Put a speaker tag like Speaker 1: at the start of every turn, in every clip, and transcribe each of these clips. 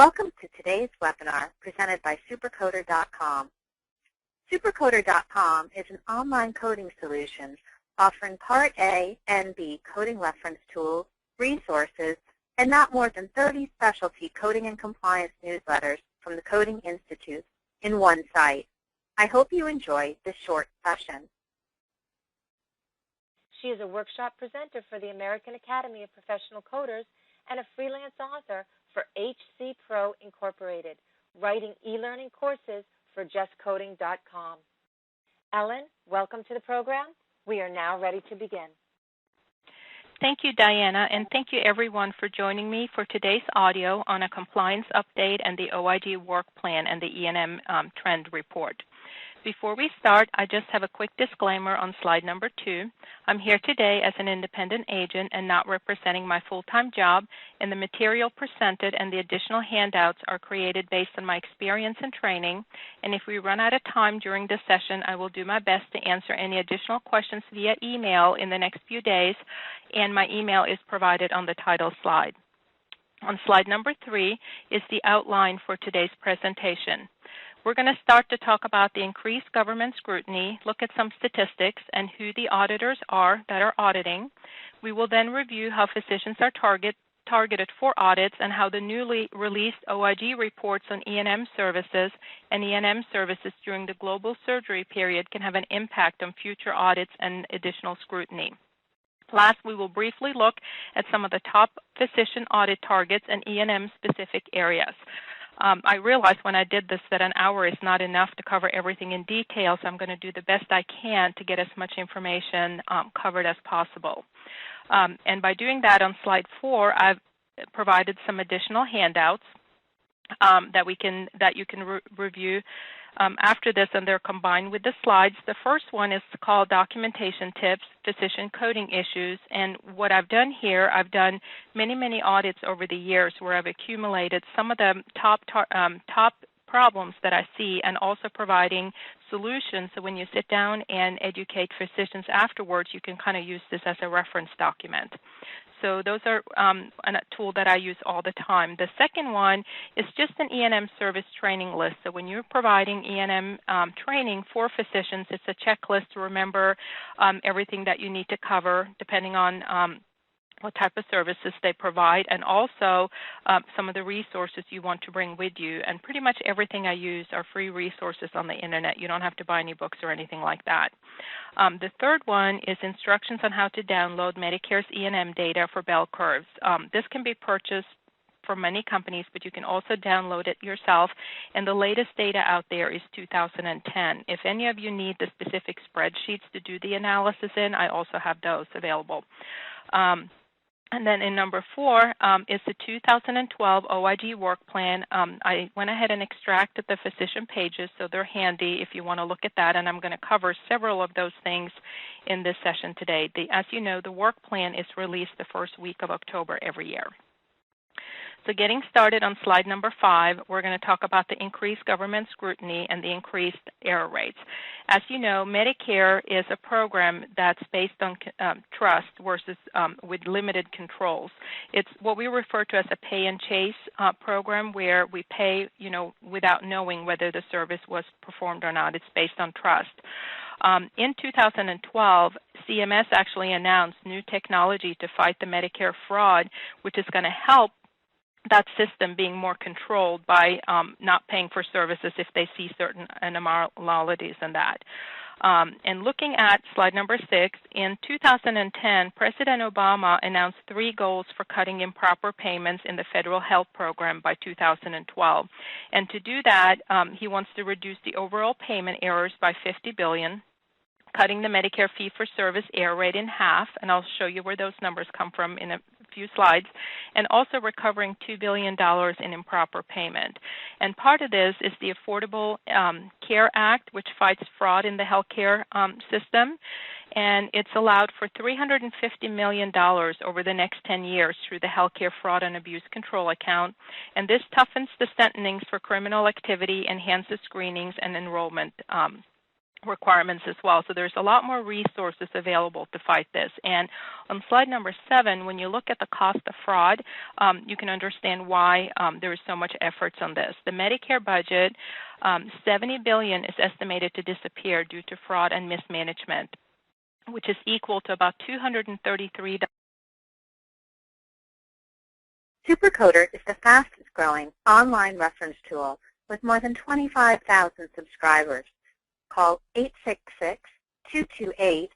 Speaker 1: Welcome to today's webinar presented by Supercoder.com. Supercoder.com is an online coding solution offering Part A and B coding reference tools, resources, and not more than 30 specialty coding and compliance newsletters from the Coding Institute in one site. I hope you enjoy this short session.
Speaker 2: She is a workshop presenter for the American Academy of Professional Coders and a freelance author for HC Pro Incorporated, writing e-learning courses for justcoding.com. Ellen, welcome to the program. We are now ready to begin.
Speaker 3: Thank you, Diana, and thank you everyone for joining me for today's audio on a compliance update and the OIG work plan and the E&M trend report. Before we start, I just have a quick disclaimer on slide number 2. I'm here today as an independent agent and not representing my full-time job, and the material presented and the additional handouts are created based on my experience and training. And if we run out of time during this session, I will do my best to answer any additional questions via email in the next few days, and my email is provided on the title slide. On slide number 3 is the outline for today's presentation. We're going to start to talk about the increased government scrutiny, look at some statistics, and who the auditors are that are auditing. We will then review how physicians are targeted for audits and how the newly released OIG reports on E&M services and E&M services during the global surgery period can have an impact on future audits and additional scrutiny. Last, we will briefly look at some of the top physician audit targets and E&M specific areas. I realized when I did this that an hour is not enough to cover everything in detail, so I'm going to do the best I can to get as much information covered as possible. And by doing that, on slide 4, I've provided some additional handouts that you can review after this, and they're combined with the slides. The first one is called Documentation Tips, Physician Coding Issues, and what I've done here, I've done many audits over the years where I've accumulated some of the top problems that I see and also providing solutions, so when you sit down and educate physicians afterwards, you can kind of use this as a reference document. So those are a tool that I use all the time. The second one is just an E&M service training list. So when you're providing E&M training for physicians, it's a checklist to remember everything that you need to cover depending on what type of services they provide, and also some of the resources you want to bring with you. And pretty much everything I use are free resources on the internet. You don't have to buy any books or anything like that. The third one is instructions on how to download Medicare's E&M data for bell curves. This can be purchased from many companies, but you can also download it yourself, and the latest data out there is 2010. If any of you need the specific spreadsheets to do the analysis in, I also have those available. And then in number 4 is the 2012 OIG work plan. I went ahead and extracted the physician pages, so they're handy if you want to look at that, and I'm going to cover several of those things in this session today. As you know, the work plan is released the first week of October every year. So getting started on slide number 5, we're going to talk about the increased government scrutiny and the increased error rates. As you know, Medicare is a program that's based on trust versus with limited controls. It's what we refer to as a pay-and-chase program, where we pay, without knowing whether the service was performed or not. It's based on trust. In 2012, CMS actually announced new technology to fight the Medicare fraud, which is going to help that system being more controlled by not paying for services if they see certain anomalies in that. And looking at slide number 6, in 2010, President Obama announced 3 goals for cutting improper payments in the federal health program by 2012. And to do that, he wants to reduce the overall payment errors by $50 billion, cutting the Medicare fee-for-service error rate in half, and I'll show you where those numbers come from in a few slides, and also recovering $2 billion in improper payment. And part of this is the Affordable Care Act, which fights fraud in the healthcare system, and it's allowed for $350 million over the next 10 years through the Healthcare Fraud and Abuse Control Account, and this toughens the sentencings for criminal activity, enhances screenings and enrollment requirements as well. So there's a lot more resources available to fight this. And on slide number 7, when you look at the cost of fraud, you can understand why there is so much efforts on this. The Medicare budget, $70 billion is estimated to disappear due to fraud and mismanagement, which is equal to about $233.
Speaker 1: SuperCoder is the fastest growing online reference tool with more than 25,000 subscribers. Call 866-228-9252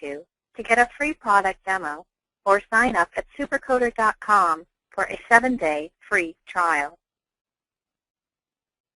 Speaker 1: to get a free product demo or sign up at supercoder.com for a 7-day free trial.